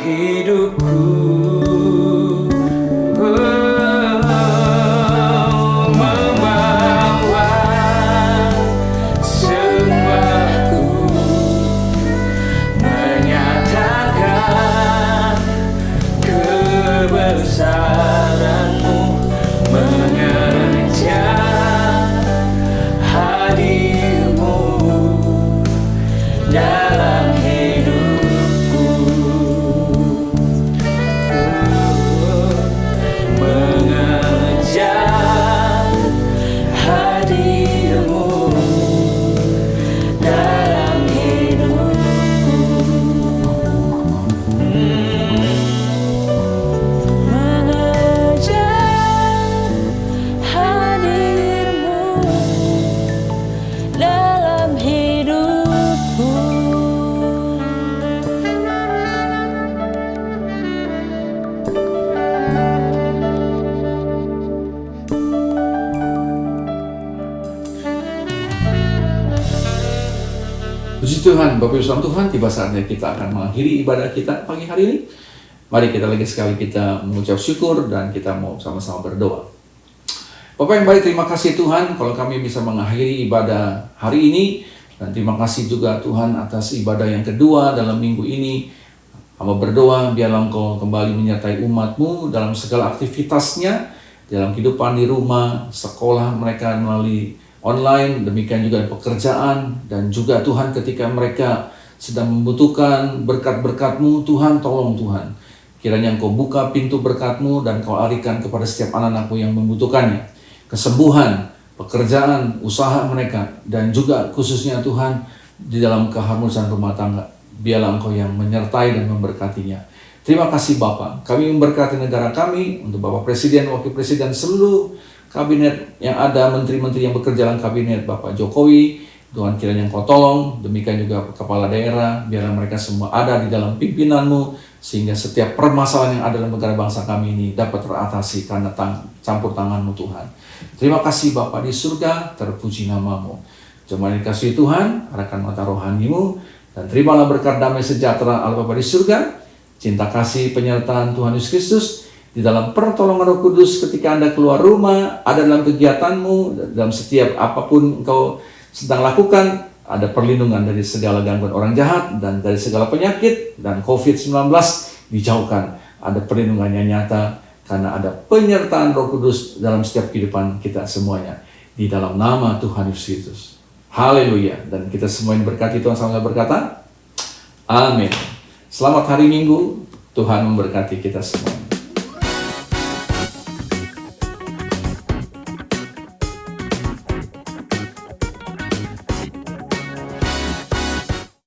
hidupku. Membawa sembahku, menyatakan kebesaran-Mu, mengejar hadir-Mu dalam hidupku. Mengejar hadir-Mu dalam hidupku. Mengejar hadir-Mu dalam hidupku. Puji Tuhan, Bapak Ibu saudara Tuhan, tiba saatnya kita akan mengakhiri ibadah kita pagi hari ini. Mari kita lagi sekali kita mengucap syukur dan kita mau sama-sama berdoa. Bapak yang baik, terima kasih Tuhan kalau kami bisa mengakhiri ibadah hari ini. Dan terima kasih juga Tuhan atas ibadah yang kedua dalam minggu ini. Hamba berdoa biarlah Engkau kembali menyertai umat-Mu dalam segala aktivitasnya, dalam kehidupan di rumah, sekolah mereka melalui online, demikian juga pekerjaan, dan juga Tuhan ketika mereka sedang membutuhkan berkat-berkat-Mu, Tuhan tolong Tuhan. Kiranya Engkau buka pintu berkat-Mu dan Kau alihkan kepada setiap anak-anak-Mu yang membutuhkannya. Kesembuhan, pekerjaan, usaha mereka, dan juga khususnya Tuhan di dalam keharmonisan rumah tangga. Biarlah Engkau yang menyertai dan memberkatinya. Terima kasih Bapa. Kami memberkati negara kami, untuk Bapak Presiden, Wakil Presiden, seluruh kabinet yang ada, menteri-menteri yang bekerja dalam kabinet Bapak Jokowi. Tuhan kiranya Engkau tolong, demikian juga kepala daerah, biarlah mereka semua ada di dalam pimpinan-Mu, sehingga setiap permasalahan yang ada dalam negara bangsa kami ini dapat teratasi karena campur tangan-Mu Tuhan. Terima kasih Bapa di surga, terpuji nama-Mu. Jemaat dikasihi Tuhan, arahkan mata rohani-Mu, dan terimalah berkat damai sejahtera Allah Bapa di surga, cinta kasih penyertaan Tuhan Yesus Kristus, di dalam pertolongan Roh Kudus ketika Anda keluar rumah, ada dalam kegiatanmu, dalam setiap apapun engkau sedang lakukan, ada perlindungan dari segala gangguan orang jahat, dan dari segala penyakit, dan COVID-19 dijauhkan. Ada perlindungan yang nyata, karena ada penyertaan Roh Kudus dalam setiap kehidupan kita semuanya. Di dalam nama Tuhan Yesus Kristus. Haleluya. Dan kita semua yang berkati Tuhan sama berkata, amin. Selamat hari Minggu, Tuhan memberkati kita semua.